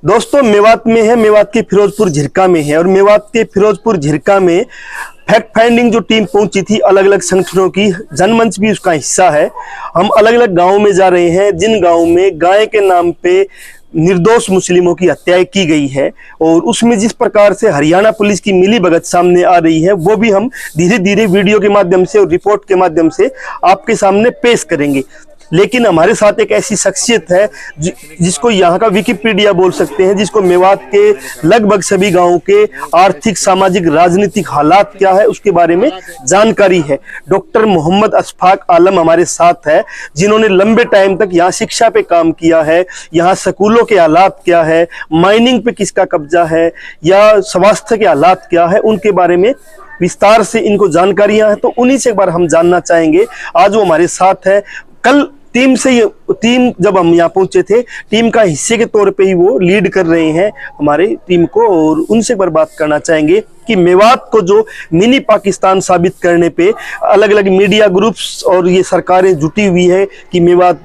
दोस्तों मेवात में है, मेवात के फिरोजपुर झिरका में है और मेवात के फिरोजपुर झिरका में फैक्ट फाइंडिंग जो टीम पहुंची थी अलग अलग संगठनों की, जनमंच भी उसका हिस्सा है। हम अलग अलग गांवों में जा रहे हैं जिन गांवों में गाय के नाम पे निर्दोष मुस्लिमों की हत्याएं की गई है और उसमें जिस प्रकार से हरियाणा पुलिस की मिलीभगत सामने आ रही है वो भी हम धीरे धीरे वीडियो के माध्यम से और रिपोर्ट के माध्यम से आपके सामने पेश करेंगे। लेकिन हमारे साथ एक ऐसी शख्सियत है जिसको यहाँ का विकिपीडिया बोल सकते हैं, जिसको मेवात के लगभग सभी गांवों के आर्थिक, सामाजिक, राजनीतिक हालात क्या है उसके बारे में जानकारी है। डॉक्टर मोहम्मद अशफाक आलम हमारे साथ है, जिन्होंने लंबे टाइम तक यहाँ शिक्षा पे काम किया है। यहाँ स्कूलों के हालात क्या है, माइनिंग पे किसका कब्जा है या स्वास्थ्य के हालात क्या है, उनके बारे में विस्तार से इनको जानकारियां हैं। तो उन्हीं से एक बार हम जानना चाहेंगे। आज वो हमारे साथ है। कल टीम जब हम यहाँ पहुंचे थे, टीम का हिस्से के तौर पे ही वो लीड कर रहे हैं हमारी टीम को, और उनसे एक बार बात करना चाहेंगे कि मेवात को जो मिनी पाकिस्तान साबित करने पे अलग अलग मीडिया ग्रुप्स और ये सरकारें जुटी हुई है कि मेवात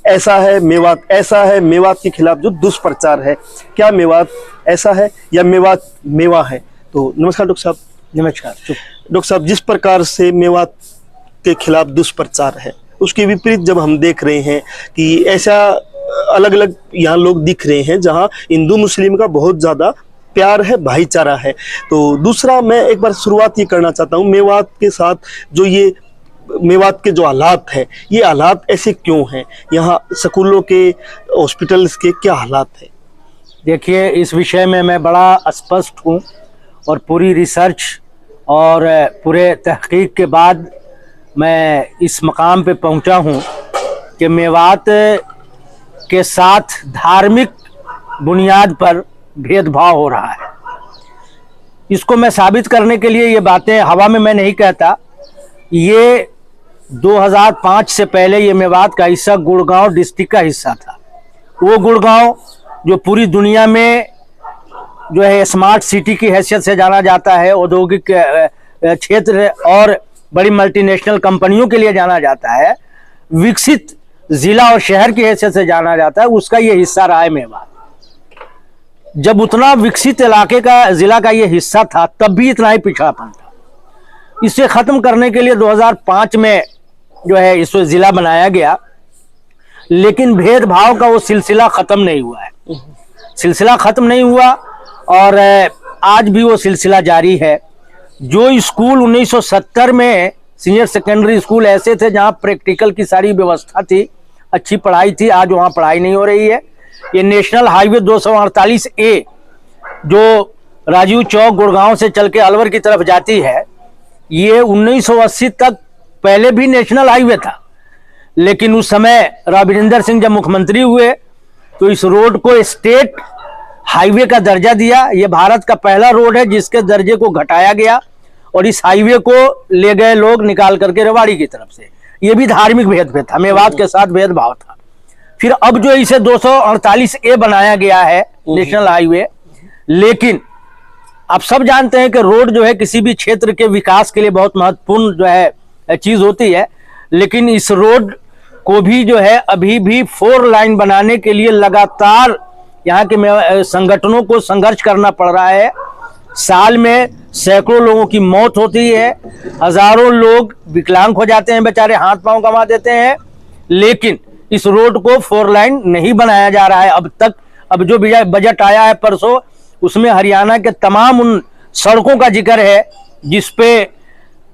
ऐसा है, मेवात ऐसा है, मेवात के खिलाफ जो दुष्प्रचार है, क्या मेवात ऐसा है या मेवात मेवा है? तो नमस्कार डॉक्टर साहब। नमस्कार। डॉक्टर साहब, जिस प्रकार से मेवात के खिलाफ दुष्प्रचार है उसके विपरीत जब हम देख रहे हैं कि ऐसा अलग अलग यहाँ लोग दिख रहे हैं जहाँ हिंदू मुस्लिम का बहुत ज्यादा प्यार है, भाईचारा है। तो दूसरा मैं एक बार शुरुआत ये करना चाहता हूँ, मेवात के साथ जो ये मेवात के जो हालात है, ये हालात ऐसे क्यों हैं? यहाँ स्कूलों के, हॉस्पिटल्स के क्या हालात है? देखिए, इस विषय में मैं बड़ा स्पष्ट हूँ और पूरी रिसर्च और पूरे तहकीक के बाद मैं इस मकाम पे पहुंचा हूं कि मेवात के साथ धार्मिक बुनियाद पर भेदभाव हो रहा है। इसको मैं साबित करने के लिए ये बातें हवा में मैं नहीं कहता। ये 2005 से पहले ये मेवात का हिस्सा गुड़गांव डिस्ट्रिक्ट का हिस्सा था। वो गुड़गांव जो पूरी दुनिया में जो है स्मार्ट सिटी की हैसियत से जाना जाता है, औद्योगिक क्षेत्र और बड़ी मल्टीनेशनल कंपनियों के लिए जाना जाता है, विकसित जिला और शहर की हैसियत से जाना जाता है, उसका ये हिस्सा रहा है मेवात। जब उतना विकसित इलाके का, जिला का ये हिस्सा था, तब भी इतना ही पिछड़ापन था। इसे खत्म करने के लिए 2005 में जो है इसको जिला बनाया गया, लेकिन भेदभाव का वो सिलसिला खत्म नहीं हुआ है। सिलसिला खत्म नहीं हुआ और आज भी वो सिलसिला जारी है। जो स्कूल 1970 में सीनियर सेकेंडरी स्कूल ऐसे थे जहां प्रैक्टिकल की सारी व्यवस्था थी, अच्छी पढ़ाई थी, आज वहां पढ़ाई नहीं हो रही है। ये नेशनल हाईवे 248A जो राजीव चौक गुड़गांव से चल के अलवर की तरफ जाती है, ये 1980 तक पहले भी नेशनल हाईवे था, लेकिन उस समय रविंदर सिंह जब मुख्यमंत्री हुए तो इस रोड को स्टेट हाईवे का दर्जा दिया। ये भारत का पहला रोड है जिसके दर्जे को घटाया गया और इस हाईवे को ले गए लोग निकाल करके रेवाड़ी की तरफ से। ये भी धार्मिक भेदभाव था, मेवात के साथ भेदभाव था। फिर अब जो इसे 248A बनाया गया है नेशनल हाईवे, लेकिन आप सब जानते हैं कि रोड जो है किसी भी क्षेत्र के विकास के लिए बहुत महत्वपूर्ण जो है चीज होती है, लेकिन इस रोड को भी जो है अभी भी 4 लाइन बनाने के लिए लगातार यहाँ के संगठनों को संघर्ष करना पड़ रहा है। साल में सैकड़ों लोगों की मौत होती है, हजारों लोग विकलांग हो जाते हैं, बेचारे हाथ पांव गंवा देते हैं, लेकिन इस रोड को 4 लाइन नहीं बनाया जा रहा है अब तक। अब जो बजट आया है परसों, उसमें हरियाणा के तमाम उन सड़कों का जिक्र है जिसपे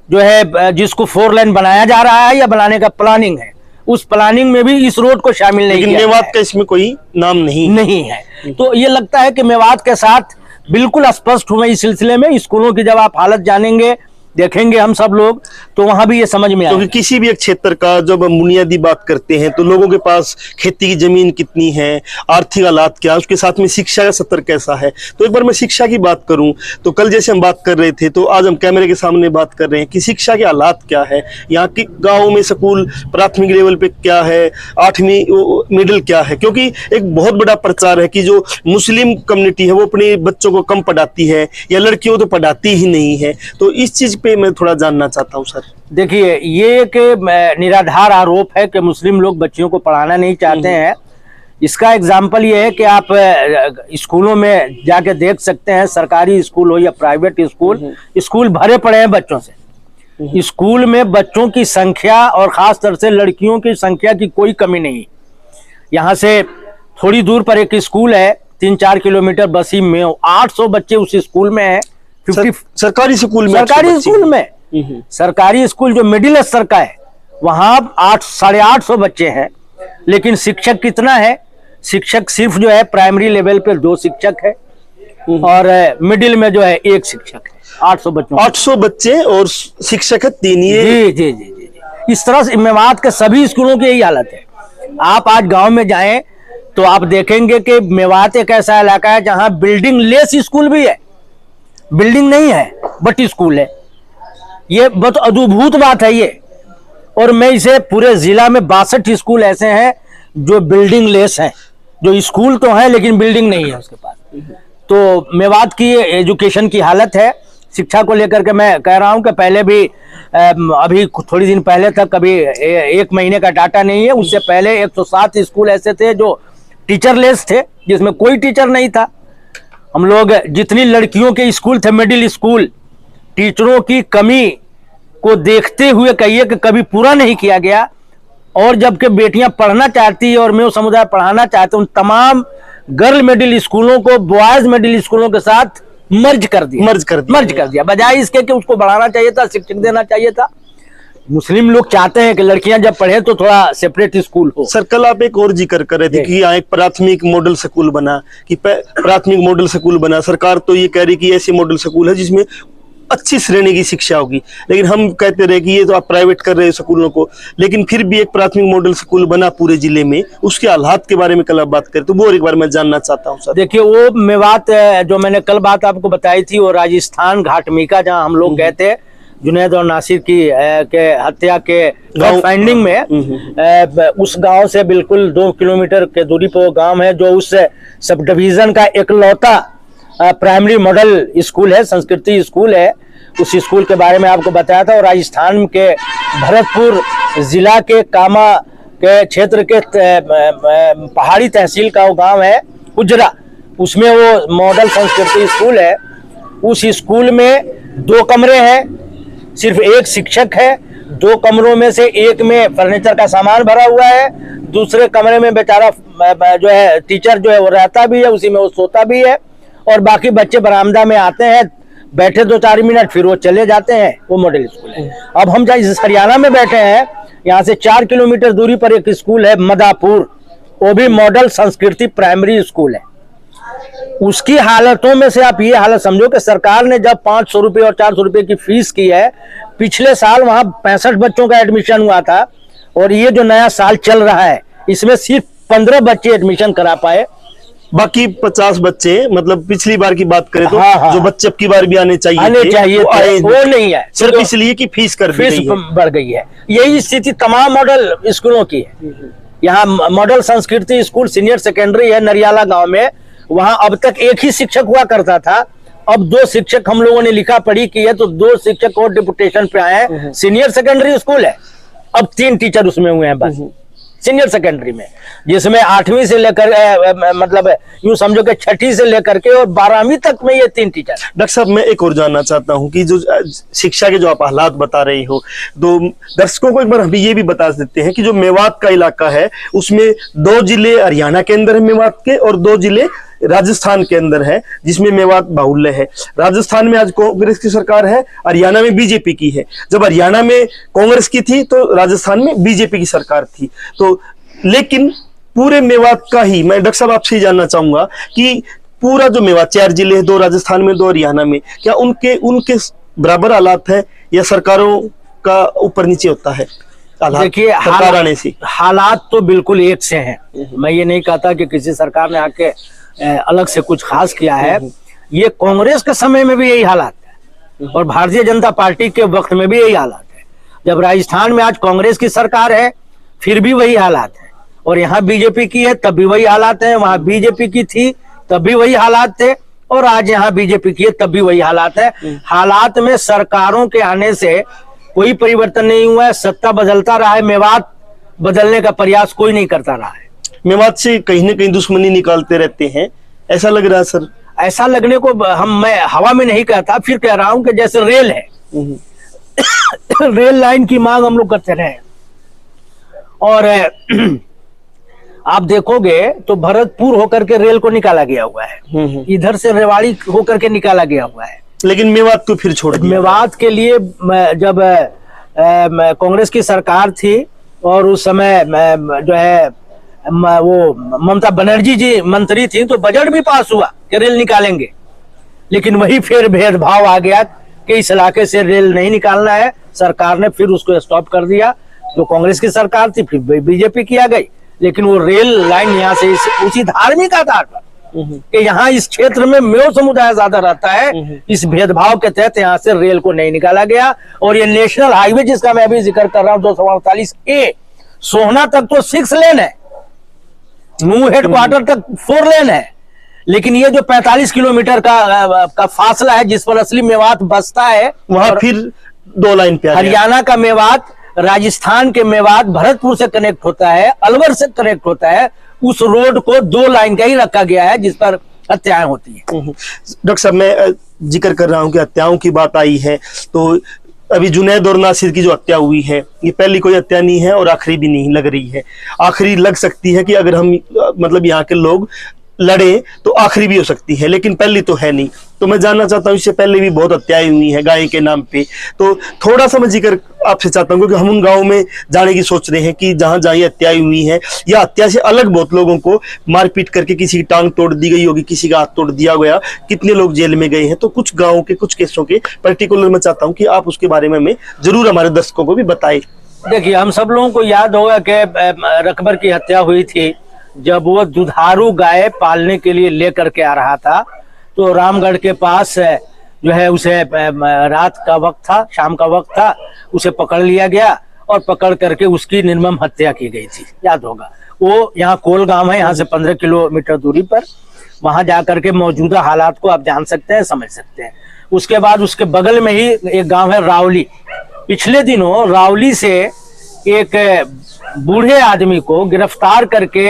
जो है जिसको 4 लाइन बनाया जा रहा है या बनाने का प्लानिंग है। उस प्लानिंग में भी इस रोड को शामिल नहीं किया। मेवात का इसमें कोई नाम नहीं है। तो ये लगता है कि मेवात के साथ बिल्कुल स्पष्ट हुए इस सिलसिले में। स्कूलों की जब आप हालत जानेंगे, देखेंगे हम सब लोग, तो वहां भी ये समझ में आएगा। क्योंकि किसी भी एक क्षेत्र का जब हम बुनियादी बात करते हैं तो लोगों के पास खेती की जमीन कितनी है, आर्थिक हालात क्या, उसके साथ में शिक्षा का स्तर कैसा है। तो एक बार मैं शिक्षा की बात करूं तो कल जैसे हम बात कर रहे थे, तो आज हम कैमरे के सामने बात कर रहे हैं कि शिक्षा के हालात क्या है। यहाँ के गाँव में स्कूल प्राथमिक लेवल पे क्या है, 8वीं मिडिल क्या है। क्योंकि एक बहुत बड़ा प्रचार है कि जो मुस्लिम कम्युनिटी है वो अपने बच्चों को कम पढ़ाती है या लड़कियों तो पढ़ाती ही नहीं है। तो इस चीज पे मैं थोड़ा जानना चाहता हूँ सर। देखिए, ये एक निराधार आरोप है कि मुस्लिम लोग बच्चियों को पढ़ाना नहीं चाहते हैं। इसका एग्जाम्पल ये है कि आप स्कूलों में जाके देख सकते हैं, सरकारी स्कूल हो या प्राइवेट स्कूल, स्कूल भरे पड़े हैं बच्चों से। स्कूल में बच्चों की संख्या और खास तौर से लड़कियों की संख्या की कोई कमी नहीं। यहाँ से थोड़ी दूर पर एक स्कूल है, 3-4 किलोमीटर बसी में, 800 बच्चे उस स्कूल में है। सरकारी स्कूल में, सरकारी स्कूल जो मिडिल स्तर का है वहां 800-850 बच्चे हैं। लेकिन शिक्षक कितना है? शिक्षक सिर्फ जो है प्राइमरी लेवल पे 2 शिक्षक है और मिडिल में जो है 1 शिक्षक है। 800 बच्चे और शिक्षक है 3। जी जी जी जी। इस तरह से मेवात के सभी स्कूलों की यही हालत है। आप आज गांव में जाएं तो आप देखेंगे कि मेवात एक ऐसा इलाका है जहां बिल्डिंग लेस स्कूल भी है, बिल्डिंग नहीं है बट स्कूल है। ये बहुत अद्भुत बात है ये। और मैं इसे पूरे जिला में 62 स्कूल ऐसे हैं जो बिल्डिंग लेस हैं, जो स्कूल तो है लेकिन बिल्डिंग नहीं है उसके पास। तो मेवात की एजुकेशन की हालत है, शिक्षा को लेकर के मैं कह रहा हूं कि पहले भी अभी थोड़ी दिन पहले तक कभी 1 महीने का डाटा नहीं है, उससे पहले 107 स्कूल ऐसे थे जो टीचरलेस थे, जिसमें कोई टीचर नहीं था। हम लोग जितनी लड़कियों के स्कूल थे मिडिल स्कूल, टीचरों की कमी को देखते हुए कहिए कि कभी पूरा नहीं किया गया। और जबकि बेटियां पढ़ना चाहती है और मैं समुदाय पढ़ाना चाहते हूं, तमाम गर्ल मिडिल स्कूलों को बॉयज मिडिल स्कूलों के साथ मर्ज कर दिया बजाय इसके कि उसको बढ़ाना चाहिए था, शिक्षक देना चाहिए था। मुस्लिम लोग चाहते हैं कि लड़कियां जब पढ़े तो थोड़ा सेपरेट स्कूल हो। सर कल आप एक और जिक्र कर रहे थे कि यहाँ एक प्राथमिक मॉडल स्कूल बना, कि प्राथमिक मॉडल स्कूल बना। सरकार तो ये कह रही कि ऐसे मॉडल स्कूल है जिसमें अच्छी श्रेणी की शिक्षा होगी, लेकिन हम कहते रहे कि ये तो आप प्राइवेट कर रहे हो स्कूलों को। लेकिन फिर भी एक प्राथमिक मॉडल स्कूल बना पूरे जिले में, उसके हालात के बारे में कल आप बात करें तो वो एक बार मैं जानना चाहता हूँ सर। देखिए, वो मेवात जो मैंने कल बात आपको बताई थी, वो राजस्थान घाटमीका जहाँ हम लोग गए थे जुनैद और नासिर की के हत्या के फाइंडिंग में, उस गांव से बिल्कुल 2 किलोमीटर के दूरी पर वो गांव है जो उस सब डिवीजन का एकलौता प्राइमरी मॉडल स्कूल है, संस्कृति स्कूल है। उस स्कूल के बारे में आपको बताया था। और राजस्थान के भरतपुर जिला के कामा के क्षेत्र के पहाड़ी तहसील का वो गांव है उजरा, उसमें वो मॉडल संस्कृति स्कूल है। उस स्कूल में 2 कमरे हैं, सिर्फ 1 शिक्षक है। 2 कमरों में से एक में फर्नीचर का सामान भरा हुआ है, दूसरे कमरे में बेचारा जो है टीचर जो है वो रहता भी है, उसी में वो सोता भी है। और बाकी बच्चे बरामदा में आते हैं, बैठे 2-4 मिनट, फिर वो चले जाते हैं। वो मॉडल स्कूल है। अब हम जहाँ हरियाणा में बैठे हैं, यहाँ से 4 किलोमीटर दूरी पर एक स्कूल है मदापुर, वो भी मॉडल संस्कृति प्राइमरी स्कूल है। उसकी हालतों में से आप ये हालत समझो कि सरकार ने जब 500 रुपये और 400 रुपये की फीस की है, पिछले साल वहां 65 बच्चों का एडमिशन हुआ था, और ये जो नया साल चल रहा है इसमें सिर्फ 15 बच्चे एडमिशन करा पाए, बाकी 50 बच्चे, मतलब पिछली बार की बात करें तो जो बच्चे अब की बार भी आने चाहिए वो नहीं है, सिर्फ इसलिए कि फीस बढ़ गई है। यही स्थिति तमाम मॉडल स्कूलों की है। यहाँ मॉडल संस्कृति स्कूल सीनियर सेकेंडरी है नरियाला गांव में, वहां अब तक 1 ही शिक्षक हुआ करता था, अब 2 शिक्षक हम लोगों ने लिखा पढ़ी की है तो 2 शिक्षक और डिपुटेशन पे आए हैं। सीनियर सेकेंडरी स्कूल है, अब 3 टीचर उसमें हुए हैं बस सीनियर सेकेंडरी में, जिसमें 8वीं से लेकर मतलब यूं समझो कि 6ठी से लेकर के और 12वीं तक में ये 3 टीचर। डॉक्टर साहब, मैं एक और जानना चाहता हूं कि जो शिक्षा के जो आप हालात बता रहे हो, तो दर्शकों को एक बार हम ये भी बता देते हैं कि जो मेवात का इलाका है उसमें 2 जिले हरियाणा के अंदर है मेवात के, और 2 जिले राजस्थान के अंदर है, जिसमें मेवात बाहुल्य है। राजस्थान में आज कांग्रेस की सरकार है, हरियाणा में बीजेपी की है। जब हरियाणा में कांग्रेस की थी तो राजस्थान में बीजेपी की सरकार थी। तो लेकिन पूरे मेवात का ही मैं डॉक्टर साहब आपसे जानना चाहूंगा कि पूरा जो मेवात 4 जिले हैं, 2 राजस्थान में 2 हरियाणा में, क्या उनके बराबर हालात है या सरकारों का ऊपर नीचे होता है? देखिए, हालात तो बिल्कुल एक से हैं। मैं ये नहीं कहता कि किसी सरकार ने आके अलग से कुछ खास किया है। ये कांग्रेस के समय में भी यही हालात है और भारतीय जनता पार्टी के वक्त में भी यही हालात है। जब राजस्थान में आज कांग्रेस की सरकार है फिर भी वही हालात है, और यहाँ बीजेपी की है तब भी वही हालात है। वहां बीजेपी की थी तब भी वही हालात थे, और आज यहाँ बीजेपी की है तब भी वही हालात है। हालात में सरकारों के आने से कोई परिवर्तन नहीं हुआ है, सत्ता बदलता रहा है, मेवात बदलने का प्रयास कोई नहीं करता रहा है। मेवात से कहीं ना कहीं दुश्मनी निकालते रहते हैं, ऐसा लग रहा है सर। ऐसा लगने को मैं हवा में नहीं कहता, फिर कह रहा हूं कि जैसे रेल है, रेल लाइन की मांग हम लोग करते रहे, और आप देखोगे तो भरतपुर होकर के रेल को निकाला गया हुआ है, इधर से रेवाड़ी होकर के निकाला गया हुआ है, लेकिन मेवात को फिर छोड़ दिया। मेवात के लिए जब कांग्रेस की सरकार थी और उस समय जो है वो ममता बनर्जी जी मंत्री थी, तो बजट भी पास हुआ कि रेल निकालेंगे, लेकिन वही फिर भेदभाव आ गया कि इस इलाके से रेल नहीं निकालना है। सरकार ने फिर उसको स्टॉप कर दिया, जो कांग्रेस की सरकार थी, फिर बीजेपी की आ गई, लेकिन वो रेल लाइन यहाँ से उसी धार्मिक आधार पर कि यहाँ इस क्षेत्र में मेव समुदाय ज्यादा रहता है, इस भेदभाव के तहत यहाँ से रेल को नहीं निकाला गया। और ये नेशनल हाईवे जिसका मैं अभी जिक्र कर रहा हूँ 248A, सोहना तक तो 6 लेन है, नू हेडक्वार्टर तक 4 लेन है, लेकिन ये जो 45 किलोमीटर का फासला है जिस पर असली मेवात बसता है, वहां फिर 2 लाइन पे हरियाणा का मेवात, राजस्थान के मेवात भरतपुर से कनेक्ट होता है, अलवर से कनेक्ट होता है, उस रोड को 2 लाइन का ही रखा गया है जिस पर हत्याएं होती है। डॉक्टर साहब, मैं जिक्र कर रहा हूं कि हत्याओं की बात आई है, तो अभी जुनैद और नासिर की जो हत्या हुई है, ये पहली कोई हत्या नहीं है और आखिरी भी नहीं लग रही है। आखिरी लग सकती है कि अगर हम मतलब यहाँ के लोग लड़े तो आखिरी भी हो सकती है, लेकिन पहली तो है नहीं। तो मैं जानना चाहता हूँ, इससे पहले भी बहुत हत्याएं हुई हैं गाय के नाम पे, तो थोड़ा सा मैं जिक्र आपसे चाहता हूँ, क्योंकि हम उन गाँव में जाने की सोच रहे हैं कि जहाँ जहाँ ये हत्याएं हुई हैं, या हत्या से अलग बहुत लोगों को मारपीट करके किसी की टांग तोड़ दी गई होगी, किसी का हाथ तोड़ दिया गया, कितने लोग जेल में गए हैं। तो कुछ गाँव के कुछ केसों के पर्टिकुलर मैं चाहता हूँ कि आप उसके बारे में हमें जरूर हमारे दर्शकों को भी बताए। देखिए, हम सब लोगों को याद होगा कि रकबर की हत्या हुई थी जब वो दुधारू गाय पालने के लिए लेकर के आ रहा था, तो रामगढ़ के पास जो है उसे रात का वक्त था, शाम का वक्त था, उसे पकड़ लिया गया और पकड़ करके उसकी निर्मम हत्या की गई थी, याद होगा। वो यहाँ कोल गांव है, यहाँ से 15 किलोमीटर दूरी पर, वहां जाकर के मौजूदा हालात को आप जान सकते हैं, समझ सकते हैं। उसके बाद उसके बगल में ही एक गांव है रावली। पिछले दिनों रावली से एक बूढ़े आदमी को गिरफ्तार करके,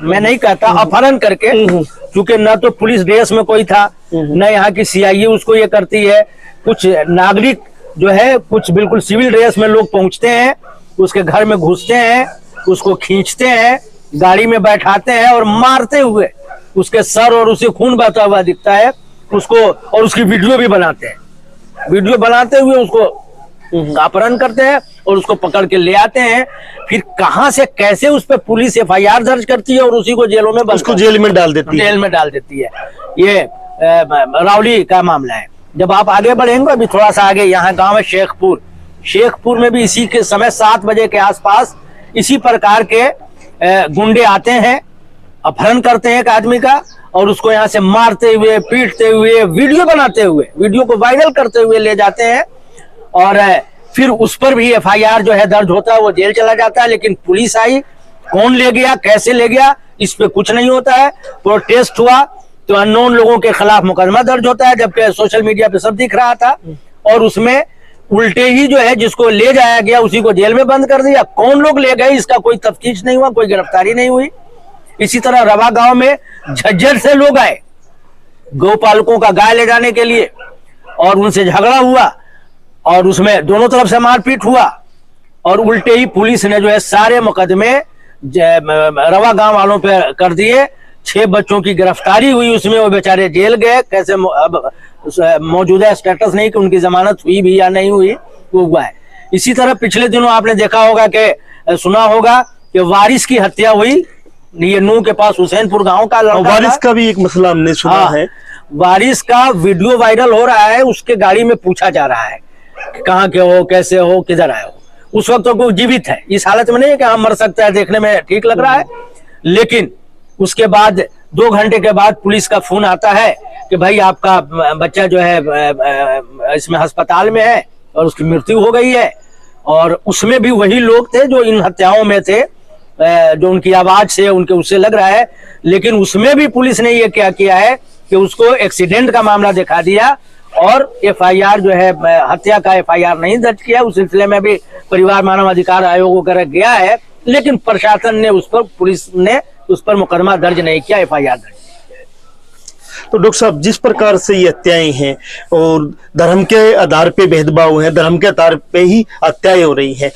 मैं नहीं कहता अपहरण करके, क्योंकि न तो पुलिस ड्रेस में कोई था, न यहाँ की सीआईए उसको ये करती है, कुछ नागरिक जो है कुछ बिल्कुल सिविल ड्रेस में लोग पहुंचते हैं, उसके घर में घुसते हैं, उसको खींचते हैं, गाड़ी में बैठाते हैं और मारते हुए उसके सर और उसे खून बहता हुआ दिखता है उसको, और उसकी वीडियो भी बनाते हैं। वीडियो बनाते हुए उसको अपहरण करते हैं और उसको पकड़ के ले आते हैं। फिर कहां से कैसे उस पर पुलिस एफआईआर दर्ज करती है और उसी को जेलों में उसको जेल में डाल देती है। जेल में डाल देती है। ये रावली का मामला है। जब आप आगे बढ़ेंगे, अभी थोड़ा सा आगे यहाँ गांव है शेखपुर। शेखपुर में भी इसी के समय 7 बजे के आसपास इसी प्रकार के गुंडे आते हैं, अपहरण करते हैं एक आदमी का और उसको यहाँ से मारते हुए, पीटते हुए, वीडियो बनाते हुए, वीडियो को वायरल करते हुए ले जाते हैं। और फिर उस पर भी एफआईआर जो है दर्ज होता है, वो जेल चला जाता है। लेकिन पुलिस आई, कौन ले गया, कैसे ले गया, इस पे कुछ नहीं होता है। प्रोटेस्ट हुआ तो अननोन लोगों के खिलाफ मुकदमा दर्ज होता है, जबकि सोशल मीडिया पे सब दिख रहा था। और उसमें उल्टे ही जो है जिसको ले जाया गया उसी को जेल में बंद कर दिया। कौन लोग ले गए इसका कोई तफ्तीश नहीं हुआ, कोई गिरफ्तारी नहीं हुई। इसी तरह रवा गांव में झज्जर से लोग आए गौपालकों का गाय ले जाने के लिए और उनसे झगड़ा हुआ और उसमें दोनों तरफ से मारपीट हुआ और उल्टे ही पुलिस ने जो है सारे मुकदमे रवा गांव वालों पे कर दिए। 6 बच्चों की गिरफ्तारी हुई, उसमें वो बेचारे जेल गए। कैसे अब मौजूदा स्टेटस नहीं कि उनकी जमानत हुई भी या नहीं हुई, वो हुआ है। इसी तरह पिछले दिनों आपने देखा होगा कि सुना होगा कि वारिस की हत्या हुई, ये नूह के पास हुसैनपुर गांव का लड़का। वारिस का भी एक मसला हमने सुना है। वारिस का वीडियो वायरल हो रहा है, उसके गाड़ी में पूछा जा रहा है कहाँ के हो, कैसे हो, किधर आए हो। उस वक्त तो वो जीवित है, इस हालत में नहीं है कि हाँ मर सकता है, देखने में ठीक लग रहा है। लेकिन उसके बाद 2 घंटे के बाद पुलिस का फोन आता है कि भाई आपका बच्चा जो है इसमें अस्पताल में है और उसकी मृत्यु हो गई है। और उसमें भी वही लोग थे जो इन हत्याओं में थे, जो उनकी आवाज से उनके उससे लग रहा है। लेकिन उसमें भी पुलिस ने ये क्या किया है कि उसको एक्सीडेंट का मामला दिखा दिया और एफआईआर जो है हत्या का एफआईआर नहीं दर्ज किया। उस सिलसिले में भी परिवार मानव अधिकार आयोग वगैरह गया है, लेकिन प्रशासन ने उस पर, पुलिस ने उस पर मुकदमा दर्ज नहीं किया, FIR दर्ज। तो डॉक्टर साहब, जिस प्रकार से ये हत्याएं हैं और धर्म के आधार पे भेदभाव है, धर्म के आधार पे ही हत्याएं हो रही हैं,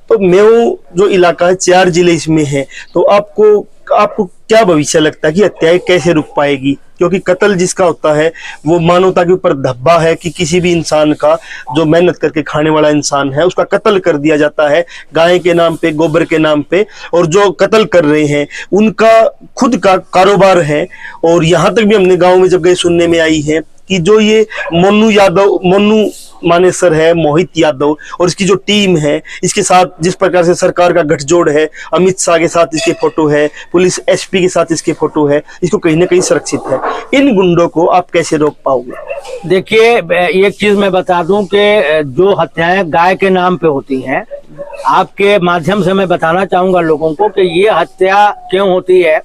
तो मेऊ जो इलाका है 4 जिले इसमें है, तो आपको क्या भविष्य लगता है कि हत्याएं कैसे रुक पाएगी? क्योंकि कत्ल जिसका होता है वो मानवता के ऊपर धब्बा है कि किसी भी इंसान का, जो मेहनत करके खाने वाला इंसान है, उसका कत्ल कर दिया जाता है गाय के नाम पे, गोबर के नाम पे। और जो कत्ल कर रहे हैं उनका खुद का कारोबार है। और यहाँ तक भी हमने गाँव में जब गए सुनने में आई है कि जो ये मोनू मानेसर है, मोहित यादव और इसकी जो टीम है, इसके साथ जिस प्रकार से सरकार का गठजोड़ है, अमित शाह के साथ इसके फोटो है, पुलिस SP के साथ इसके फोटो है, इसको कहीं ना कहीं सुरक्षित है। इन गुंडों को आप कैसे रोक पाओगे? देखिए, एक चीज मैं बता दूं कि जो हत्याएं गाय के नाम पे होती हैं, आपके माध्यम से मैं बताना चाहूंगा लोगों को कि ये हत्या क्यों होती है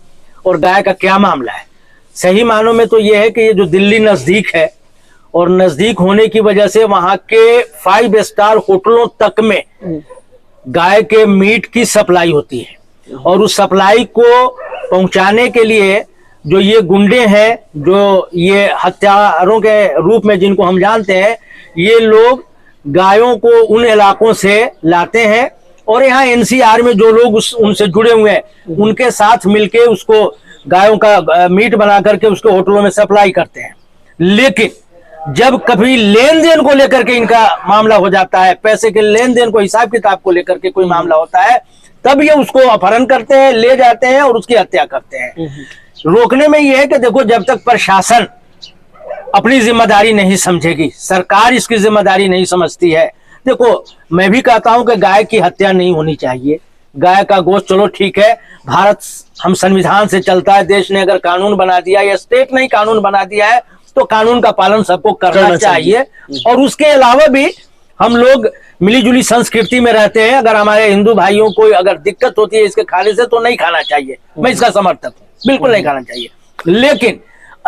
और गाय का क्या मामला है। सही मानों में तो ये है कि ये जो दिल्ली नजदीक है और नजदीक होने की वजह से वहां के 5 स्टार होटलों तक में गाय के मीट की सप्लाई होती है। और उस सप्लाई को पहुंचाने के लिए जो ये गुंडे हैं, जो ये हत्यारों के रूप में जिनको हम जानते हैं, ये लोग गायों को उन इलाकों से लाते हैं और यहाँ NCR में जो लोग उनसे जुड़े हुए हैं उनके साथ मिलके उसको गायों का मीट बना करके उसके होटलों में सप्लाई करते हैं। लेकिन जब कभी लेन देन को लेकर के इनका मामला हो जाता है, पैसे के लेन देन को, हिसाब किताब को लेकर के कोई मामला होता है, तब ये उसको अपहरण करते हैं, ले जाते हैं और उसकी हत्या करते हैं। रोकने में ये है कि देखो, जब तक प्रशासन अपनी जिम्मेदारी नहीं समझेगी, सरकार इसकी जिम्मेदारी नहीं समझती है। देखो, मैं भी कहता हूं कि गाय की हत्या नहीं होनी चाहिए। गाय का गोश्त, चलो ठीक है, भारत हम संविधान से चलता है, देश ने अगर कानून बना दिया या स्टेट ने ही कानून बना दिया है तो कानून का पालन सबको करना चाहिए। और उसके अलावा भी हम लोग मिलीजुली संस्कृति में रहते हैं। अगर हमारे हिंदू भाइयों को अगर दिक्कत होती है इसके खाने से, तो नहीं खाना चाहिए, मैं इसका समर्थक हूँ, बिल्कुल नहीं खाना चाहिए। लेकिन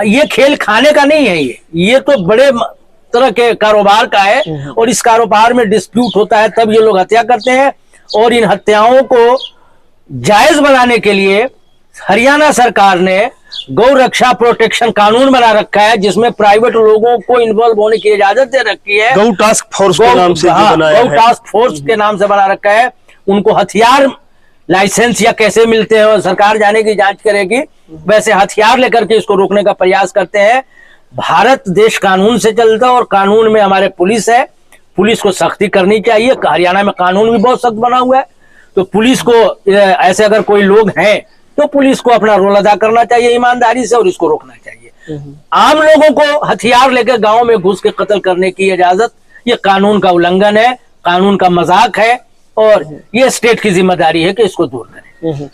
ये खेल खाने का नहीं है, ये तो बड़े तरह के कारोबार का है और इस कारोबार में डिस्प्यूट होता है, तब ये लोग हत्या करते हैं। और इन हत्याओं को जायज बनाने के लिए हरियाणा सरकार ने गौ रक्षा प्रोटेक्शन कानून बना रखा है, जिसमें प्राइवेट लोगों को इन्वॉल्व होने की इजाजत दे रखी है। गौ टास्क फोर्स के नाम से बनाया है। गौ टास्क फोर्स के नाम से बना रखा है। उनको हथियार लाइसेंस या कैसे मिलते हैं सरकार जाने की जांच करेगी, वैसे हथियार लेकर के इसको रोकने का प्रयास करते हैं। भारत देश कानून से चलता है और कानून में हमारे पुलिस है, पुलिस को सख्ती करनी चाहिए। हरियाणा में कानून भी बहुत सख्त बना हुआ है, तो पुलिस को ऐसे अगर कोई लोग हैं तो पुलिस को अपना रोल अदा करना चाहिए ईमानदारी से और इसको रोकना चाहिए। आम लोगों को हथियार लेकर गांव में घुस के कत्ल करने की इजाजत, ये कानून का उल्लंघन है, कानून का मजाक है और ये स्टेट की जिम्मेदारी है कि इसको दूर करें।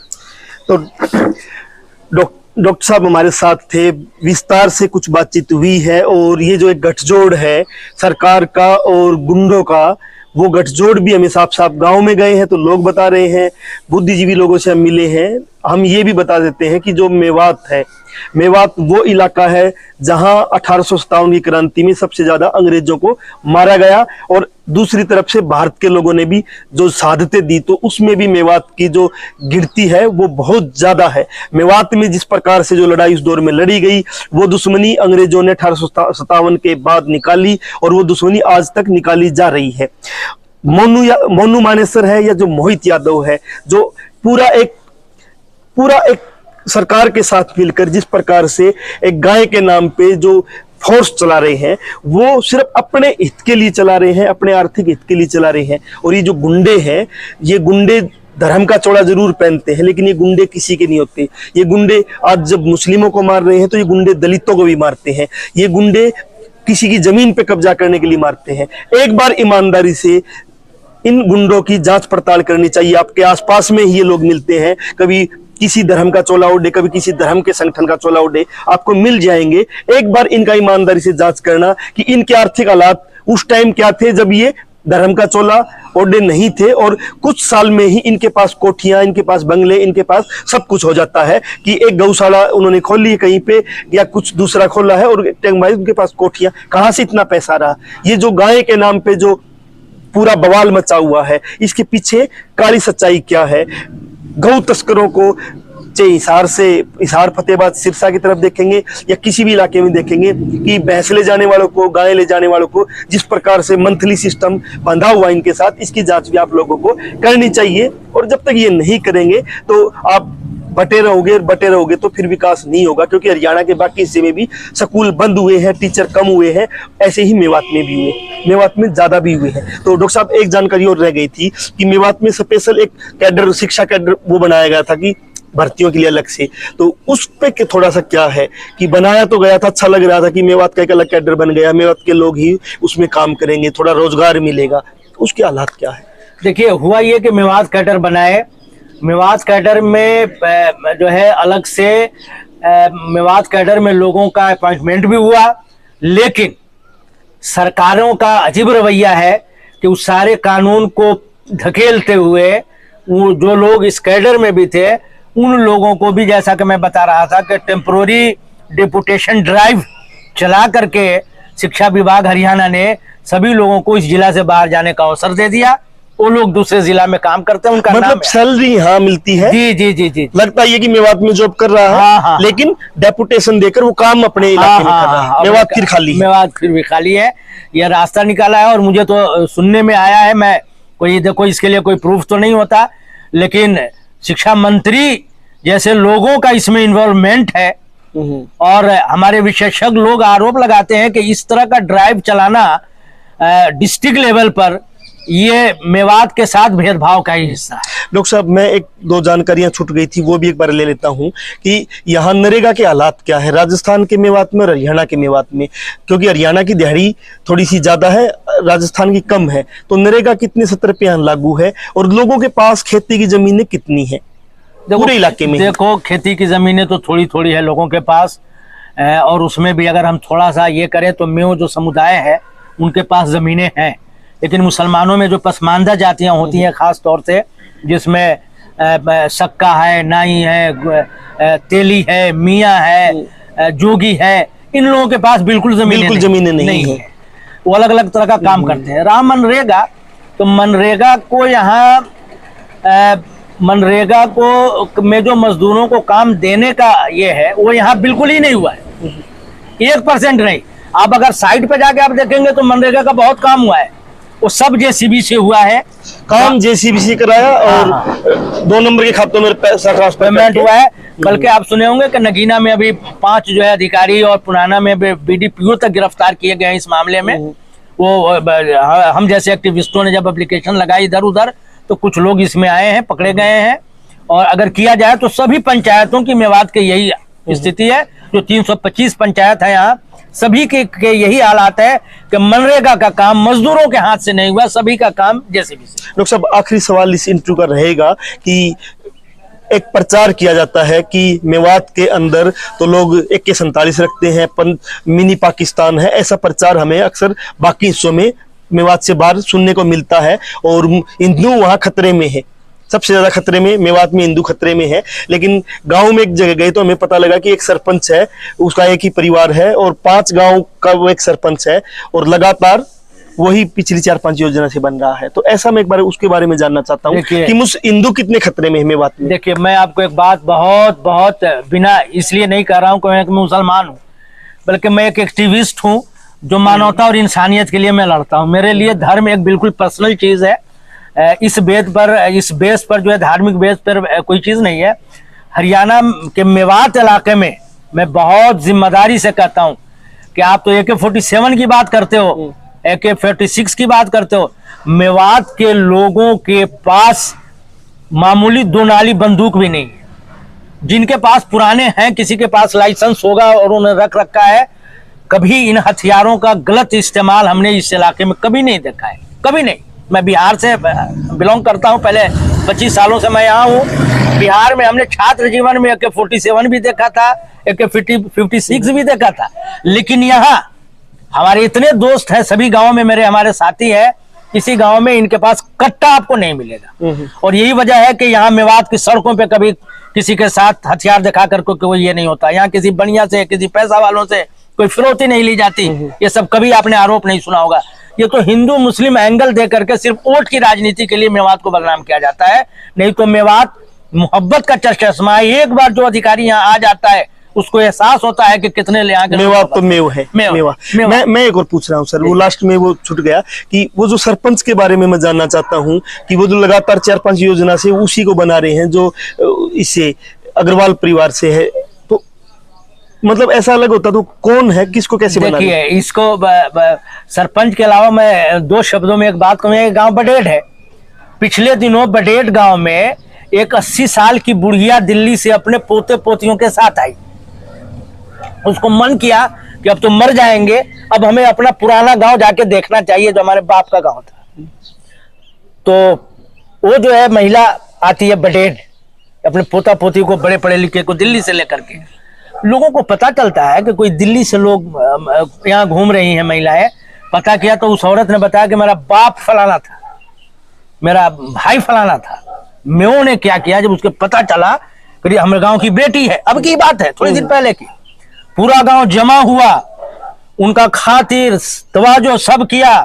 तो डॉक्टर साहब हमारे साथ थे, विस्तार से कुछ बातचीत हुई है और ये जो एक गठजोड़ है सरकार का और गुंडों का, वो गठजोड़ भी हमें साफ साफ गांव में गए हैं तो लोग बता रहे हैं, बुद्धिजीवी लोगों से हम मिले हैं। हम ये भी बता देते हैं कि जो मेवात है, मेवात वो इलाका है जहां 1857 की क्रांति में सबसे ज्यादा अंग्रेजों को मारा गया और दूसरी तरफ से भारत के लोगों ने भी जो शहादतें दी, तो उसमें भी मेवात की जो गिनती है वो बहुत ज्यादा है। मेवात में जिस प्रकार से जो लड़ाई उस दौर में लड़ी गई, वो दुश्मनी अंग्रेजों ने 1857 के बाद निकाली और वो दुश्मनी आज तक निकाली जा रही है। मोनू मानेसर है या जो मोहित यादव है, जो पूरा एक सरकार के साथ मिलकर जिस प्रकार से एक गाय के नाम पे जो फोर्स चला रहे हैं, वो सिर्फ अपने हित के लिए चला रहे हैं, अपने आर्थिक हित के लिए चला रहे हैं। और ये जो गुंडे हैं, ये गुंडे धर्म का चोला जरूर पहनते हैं, लेकिन ये गुंडे किसी के नहीं होते। ये गुंडे आज जब मुस्लिमों को मार रहे हैं तो ये गुंडे दलितों को भी मारते हैं। ये गुंडे किसी की जमीन पे कब्जा करने के लिए मारते हैं। एक बार ईमानदारी से इन गुंडों की जांच पड़ताल करनी चाहिए। आपके आसपास में ही ये लोग मिलते हैं, कभी किसी धर्म का चोला ओढ़े, कभी किसी धर्म के संगठन का चोला ओढ़े, आपको मिल जाएंगे। एक बार इनका ईमानदारी से जांच करना कि इनके आर्थिक हालात उस टाइम क्या थे जब ये धर्म का चोला ओढ़े नहीं थे, और कुछ साल में ही इनके पास कोठियां, इनके पास बंगले, इनके पास सब कुछ हो जाता है कि एक गौशाला उन्होंने खोली है कहीं पे या कुछ दूसरा खोला है और उनके पास कोठियां। कहां से इतना पैसा रहा? ये जो गाय के नाम पे जो पूरा बवाल मचा हुआ है, इसके पीछे काली सच्चाई क्या है? गौ तस्करों को चाहे हिसार फतेहाबाद सिरसा की तरफ देखेंगे या किसी भी इलाके में देखेंगे कि भैंस ले जाने वालों को, गाय ले जाने वालों को जिस प्रकार से मंथली सिस्टम बंधा हुआ इनके साथ, इसकी जांच भी आप लोगों को करनी चाहिए। और जब तक ये नहीं करेंगे तो आप बटे रहोगे तो फिर विकास नहीं होगा, क्योंकि हरियाणा के बाकी हिस्से में भी स्कूल बंद हुए हैं, टीचर कम हुए हैं, ऐसे ही मेवात में भी हुए, मेवात में ज्यादा भी हुए हैं। तो डॉक्टर साहब एक जानकारी और रह गई थी कि मेवात में स्पेशल एक कैडर, शिक्षा कैडर वो बनाया गया था कि भर्तियों के लिए अलग से, तो उस पे थोड़ा सा क्या है कि बनाया तो गया था, अच्छा लग रहा था कि मेवात का एक अलग कैडर बन गया, मेवात के लोग ही उसमें काम करेंगे, थोड़ा रोजगार मिलेगा, उसके हालात क्या है? देखिए, हुआ ये कि मेवात कैडर बनाए, मेवात कैडर में जो है अलग से मेवात कैडर में लोगों का अपॉइंटमेंट भी हुआ, लेकिन सरकारों का अजीब रवैया है कि उस सारे कानून को धकेलते हुए वो जो लोग इस कैडर में भी थे उन लोगों को भी, जैसा कि मैं बता रहा था कि टेम्पोररी डेपुटेशन ड्राइव चला करके शिक्षा विभाग हरियाणा ने सभी लोगों को इस जिला से बाहर जाने का अवसर दे दिया। वो लोग दूसरे जिला में काम करते हैं, उनका मतलब सैलरी हाँ मिलती है, जी जी जी जी, लगता है कि मेवात में जॉब कर रहा है, हाँ, लेकिन डेपुटेशन देकर वो काम अपने इलाके में कर रहा है। मेवात फिर खाली है, मेवात फिर भी खाली है, यह रास्ता निकाला है। और मुझे तो सुनने में आया है, मैं कोई देखो इसके लिए कोई प्रूफ तो नहीं होता, लेकिन शिक्षा मंत्री जैसे लोगों का इसमें इन्वॉल्वमेंट है। और हमारे विशेषज्ञ लोग आरोप लगाते हैं कि इस तरह का ड्राइव चलाना डिस्ट्रिक्ट लेवल पर ये मेवात के साथ भेदभाव का ही हिस्सा है। डॉक्टर साहब, मैं एक दो जानकारियां छूट गई थी, वो भी एक बार ले लेता हूं कि यहाँ नरेगा के हालात क्या है राजस्थान के मेवात में और हरियाणा के मेवात में, क्योंकि हरियाणा की दिहाड़ी थोड़ी सी ज्यादा है, राजस्थान की कम है, तो नरेगा कितने सत्र पे यहाँ लागू है और लोगों के पास खेती की जमीनें कितनी है पूरे इलाके में? देखो, खेती की जमीनें तो थोड़ी थोड़ी है लोगों के पास, और उसमें भी अगर हम थोड़ा सा ये करें तो मेव जो समुदाय है उनके पास जमीनें हैं, लेकिन मुसलमानों में जो पसमानदा जातियां होती हैं खास तौर से, जिसमें सक्का है, नाई है, तेली है, मियाँ है, जोगी है, इन लोगों के पास बिल्कुल जमीनें नहीं है। वो अलग अलग तरह का काम करते हैं। रहा मनरेगा, तो मनरेगा को यहाँ मनरेगा को में जो मजदूरों को काम देने का ये है वो यहाँ बिल्कुल ही नहीं हुआ है, 1% नहीं। आप अगर साइट पे जाके आप देखेंगे तो मनरेगा का बहुत काम हुआ है, वो सब जेसीबी से हुआ है काम, जेसीबी से कराया और 2 नंबर के खातों में पैसा ट्रांसफर पेमेंट हुआ है। कल के आप सुने होंगे कि नगीना में अभी 5 जो है अधिकारी और पुराना में बीडीपीओ तक गिरफ्तार किए गए हैं इस मामले में। वो हम जैसे एक्टिविस्टों ने जब एप्लीकेशन लगाई इधर उधर तो कुछ लोग इसमें आए हैं, पकड़े गए हैं। और अगर किया जाए तो सभी पंचायतों की मेवात के यही स्थिति है, जो 325 पंचायत है यहाँ, सभी के यही हालात है कि मनरेगा का काम मजदूरों के हाथ से नहीं हुआ, सभी का काम जेसीबी से। डॉक्टर साहब, आखिरी सवाल इस इंटरव्यू का रहेगा कि एक प्रचार किया जाता है कि मेवात के अंदर तो लोग AK-47 रखते हैं, मिनी पाकिस्तान है, ऐसा प्रचार हमें अक्सर बाकी हिस्सों में मेवात से बाहर सुनने को मिलता है और हिंदू वहाँ खतरे में है, सबसे ज्यादा खतरे में मेवात में हिंदू खतरे में है। लेकिन गांव में एक जगह गए तो हमें पता लगा कि एक सरपंच है, उसका एक ही परिवार है और 5 गांव का वो एक सरपंच है और लगातार वही पिछली 4-5 योजना से बन रहा है। तो ऐसा मैं एक बार उसके बारे में जानना चाहता हूँ कि हिंदू कितने खतरे में है मेवात में? देखिए, मैं आपको एक बात बहुत बिना इसलिए नहीं कह रहा हूँ कि मैं मुसलमान हूँ, बल्कि मैं एक एक्टिविस्ट हूँ जो मानवता और इंसानियत के लिए मैं लड़ता हूँ। मेरे लिए धर्म एक बिल्कुल पर्सनल चीज है, इस बेस पर जो है धार्मिक बेस पर कोई चीज नहीं है। हरियाणा के मेवात इलाके में मैं बहुत जिम्मेदारी से कहता हूँ कि आप तो AK-47 की बात करते हो, AK-46 की बात करते हो, मेवात के लोगों के पास मामूली 2 नाली बंदूक भी नहीं है। जिनके पास पुराने हैं, किसी के पास लाइसेंस होगा और उन्हें रख रखा है, कभी इन हथियारों का गलत इस्तेमाल हमने इस इलाके में कभी नहीं देखा है, कभी नहीं। मैं बिहार से बिलोंग करता हूं, पहले 25 सालों से मैं यहाँ हूँ। बिहार में हमने छात्र जीवन में AK-47 भी देखा था, AK-56 भी देखा था, लेकिन यहाँ हमारे इतने दोस्त हैं, सभी गाँव में मेरे हमारे साथी हैं, किसी गांव में इनके पास कट्टा आपको नहीं मिलेगा। और यही वजह है कि यहाँ मेवात की सड़कों पे कभी किसी के साथ हथियार दिखा कर कोई ये नहीं होता। यहाँ किसी बढ़िया से, किसी पैसा वालों से कोई फिरौती नहीं ली जाती। ये सब कभी आपने आरोप नहीं सुना होगा। ये तो हिंदू मुस्लिम एंगल दे करके सिर्फ वोट की राजनीति के लिए मेवात को बदनाम किया जाता है। नहीं तो मेवात मोहब्बत का चश्मा है। एक बार जो अधिकारी यहाँ आ जाता है उसको एहसास होता है कि कितने ले आके मेवात तो मेव है, मेवा। मैं एक और पूछ रहा हूँ सर, वो लास्ट में वो छूट गया कि वो जो सरपंच के बारे में मैं जानना चाहता हूँ कि वो जो लगातार 4-5 योजना से उसी को बना रहे हैं जो इससे अग्रवाल परिवार से है, तो मतलब ऐसा अलग होता तो कौन है, किसको कैसे बना? देखिए इसको सरपंच के अलावा मैं 2 शब्दों में एक बात कहूँ। गांव बडेड है। पिछले दिनों बडेड गांव में एक 80 साल की बुढ़िया दिल्ली से अपने पोते पोतियों के साथ आई। उसको मन किया कि अब तो मर जाएंगे, अब हमें अपना पुराना गांव जाके देखना चाहिए जो हमारे बाप का गांव था। तो वो जो है महिला आती है बडेड, अपने पोता पोती को, बड़े पढ़े लिखे को दिल्ली से लेकर के। लोगों को पता चलता है कि कोई दिल्ली से लोग यहाँ घूम रही हैं महिलाएं। पता किया तो उस औरत ने बताया कि मेरा बाप फलाना था, मेरा भाई फलाना था। मेओ ने क्या किया, जब उसके पता चला कि हमारे गांव की बेटी है, अब की बात है थोड़े दिन पहले की, पूरा गांव जमा हुआ, उनका खातिर तवाजो सब किया,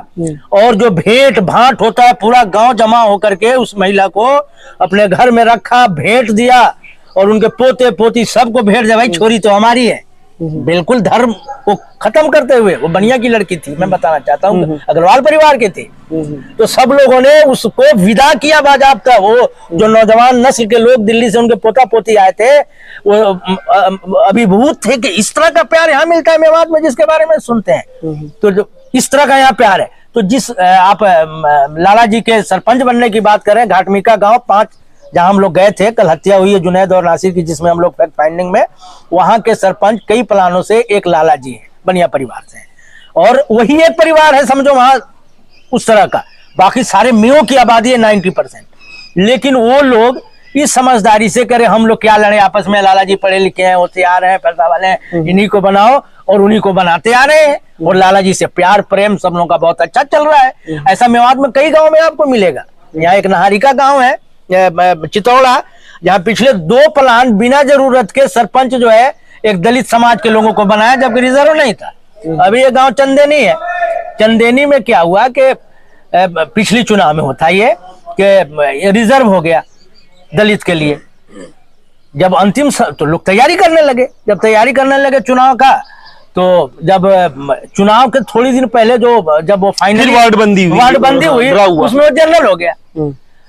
और जो भेंट भाट होता है पूरा गांव जमा होकर के उस महिला को अपने घर में रखा, भेंट दिया, और उनके पोते पोती सबको भेंट दिया। भाई छोरी तो हमारी है, बिल्कुल धर्म को खत्म करते हुए। वो बनिया की लड़की थी, मैं बताना चाहता हूँ, अग्रवाल परिवार के थे। तो सब लोगों ने उसको विदा किया बाजाबता। वो जो नौजवान नस्ल के लोग दिल्ली से उनके पोता पोती आए थे, वो अभिभूत थे कि इस तरह का प्यार यहाँ मिलता है मेवात में, जिसके बारे में सुनते हैं। तो जो इस तरह का यहाँ प्यार है। तो जिस आप लाला जी के सरपंच बनने की बात करें, घाटमिका गाँव 5 जहां हम लोग गए थे, कल हत्या हुई है जुनैद और नासिर की, जिसमें हम लोग फैक्ट फाइंडिंग में, वहां के सरपंच कई प्लानों से एक लाला जी है, बनिया परिवार से हैं, और वही एक परिवार है समझो वहां उस तरह का। बाकी सारे मेयों की आबादी है 90%। लेकिन वो लोग इस समझदारी से करे हम लोग क्या लड़े आपस में, लाला जी पढ़े लिखे हैं, होशियार हैं, पैसा वाले हैं, इन्हीं को बनाओ, और उन्हीं को बनाते आ रहे हैं। और लाला जी से प्यार प्रेम सब लोगों का बहुत अच्छा चल रहा है। ऐसा मेवात में कई गाँव में आपको मिलेगा। यहाँ एक नहारिका गाँव है चितौड़ा, जहाँ पिछले 2 प्लान बिना जरूरत के सरपंच जो है एक दलित समाज के लोगों को बनाया, जबकि रिजर्व नहीं था। अभी ये गांव चंदेनी है। चंदेनी में क्या हुआ कि पिछली चुनाव में होता ये कि रिजर्व हो गया दलित के लिए। जब अंतिम तो लोग तैयारी करने लगे, जब तैयारी करने लगे चुनाव का, तो जब चुनाव के थोड़ी दिन पहले जब वो फाइनल वार्ड बंदी हुई उसमें वो जनरल हो गया।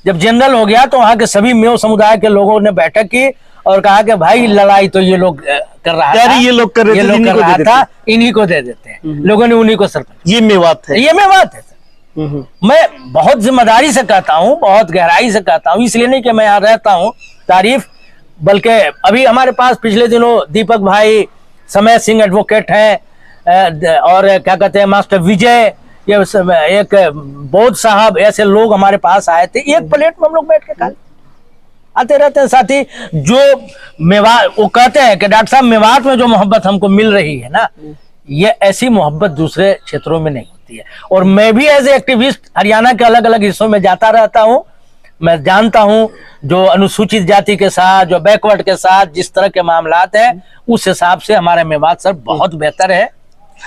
जब जनरल हो गया तो वहां के सभी मेव समुदाय के लोगों ने बैठक की और कहा कि भाई लड़ाई तो ये लोग कर रहा था, ये लोग कर रहा था, इन्हीं को दे देते हैं। लोगों ने उन्हीं को सरपंच। ये मेवात है, ये मेवात है। मैं बहुत जिम्मेदारी से कहता हूँ, बहुत गहराई से कहता हूँ, इसलिए नहीं कि मैं यहाँ रहता हूँ तारीफ, बल्कि अभी हमारे पास पिछले दिनों दीपक भाई, समय सिंह एडवोकेट हैं, और क्या कहते हैं मास्टर विजय, ये एक बौद्ध साहब, ऐसे लोग हमारे पास आए थे। एक प्लेट में हम लोग बैठ के खा आते रहते हैं साथी। जो मेवात, वो कहते हैं कि डॉक्टर साहब मेवात में जो मोहब्बत हमको मिल रही है ना, ये ऐसी मोहब्बत दूसरे क्षेत्रों में नहीं होती है। और मैं भी एज ए एक्टिविस्ट हरियाणा के अलग अलग हिस्सों में जाता रहता हूँ। मैं जानता हूँ जो अनुसूचित जाति के साथ, जो बैकवर्ड के साथ जिस तरह के मामलात हैं, उस हिसाब से हमारा मेवात सर बहुत बेहतर है।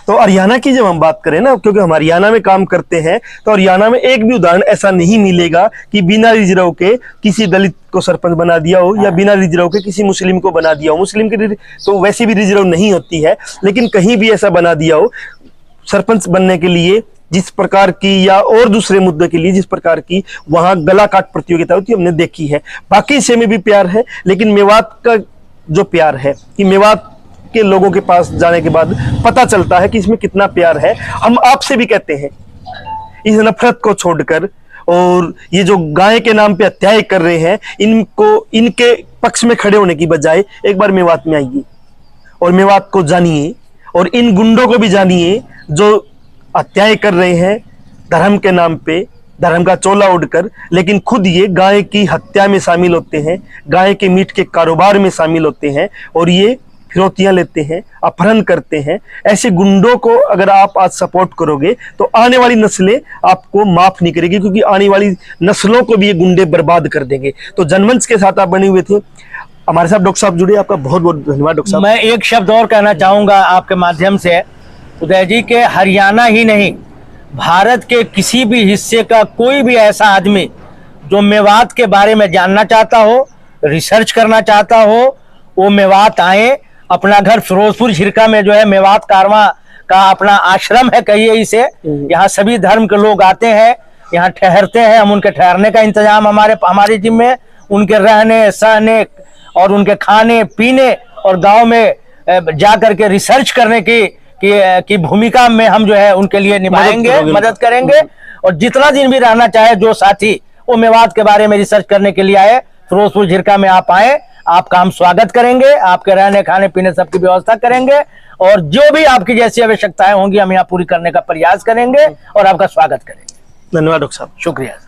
तो हरियाणा की जब हम बात करें ना, क्योंकि हम हरियाणा में काम करते हैं, तो हरियाणा में एक भी उदाहरण ऐसा नहीं मिलेगा कि बिना रिजर्व के किसी दलित को सरपंच बना दिया हो, या बिना रिजर्व के किसी मुस्लिम को बना दिया हो। मुस्लिम की तो वैसे भी रिजर्व नहीं होती है, लेकिन कहीं भी ऐसा बना दिया हो सरपंच बनने के लिए जिस प्रकार की, या और दूसरे मुद्दे के लिए जिस प्रकार की वहां गला काट प्रतियोगिता होती है, हमने देखी है। बाकी हिस्से में भी प्यार है, लेकिन मेवात का जो प्यार है कि मेवात के लोगों के पास जाने के बाद पता चलता है कि इसमें कितना प्यार है। हम आपसे भी कहते हैं इस नफरत को छोड़कर, और ये जो गाय के नाम पे हत्याएं कर रहे हैं, इनको, इनके पक्ष में खड़े होने की बजाय एक बार मेवात में आइए और मेवात को जानिए, और इन गुंडों को भी जानिए जो हत्याएं कर रहे हैं धर्म के नाम पे, धर्म का चोला उड़कर, लेकिन खुद ये गाय की हत्या में शामिल होते हैं, गाय के मीट के कारोबार में शामिल होते हैं, और ये फिरौतियां लेते हैं, अपहरण करते हैं। ऐसे गुंडों को अगर आप आज सपोर्ट करोगे तो आने वाली नस्लें आपको माफ नहीं करेगी, क्योंकि आने वाली नस्लों को भी ये गुंडे बर्बाद कर देंगे। तो जनमंच के साथ आप बने हुए थे, हमारे साथ डॉक्टर साहब जुड़े, आपका बहुत बहुत धन्यवाद डॉक्टर साहब। मैं एक शब्द और कहना चाहूंगा आपके माध्यम से उदय जी के, हरियाणा ही नहीं भारत के किसी भी हिस्से का कोई भी ऐसा आदमी जो मेवात के बारे में जानना चाहता हो, रिसर्च करना चाहता हो वो मेवात आए। अपना घर फिरोजपुर झिरका में जो है मेवात कारवां का अपना आश्रम है, कहिए इसे। यहाँ सभी धर्म के लोग आते हैं, यहाँ ठहरते हैं। हम उनके ठहरने का इंतजाम हमारे जिम्मे, उनके रहने सहने और उनके खाने पीने और गांव में जा करके रिसर्च करने की भूमिका में हम जो है उनके लिए निभाएंगे, मदद करेंगे। और जितना दिन भी रहना चाहे जो साथी वो मेवात के बारे में रिसर्च करने के लिए आए, फिरोजपुर झिरका में आप आए, आपका हम स्वागत करेंगे, आपके रहने खाने पीने सबकी व्यवस्था करेंगे और जो भी आपकी जैसी आवश्यकताएं होंगी हम यहाँ पूरी करने का प्रयास करेंगे और आपका स्वागत करेंगे। धन्यवाद डॉक्टर साहब, शुक्रिया।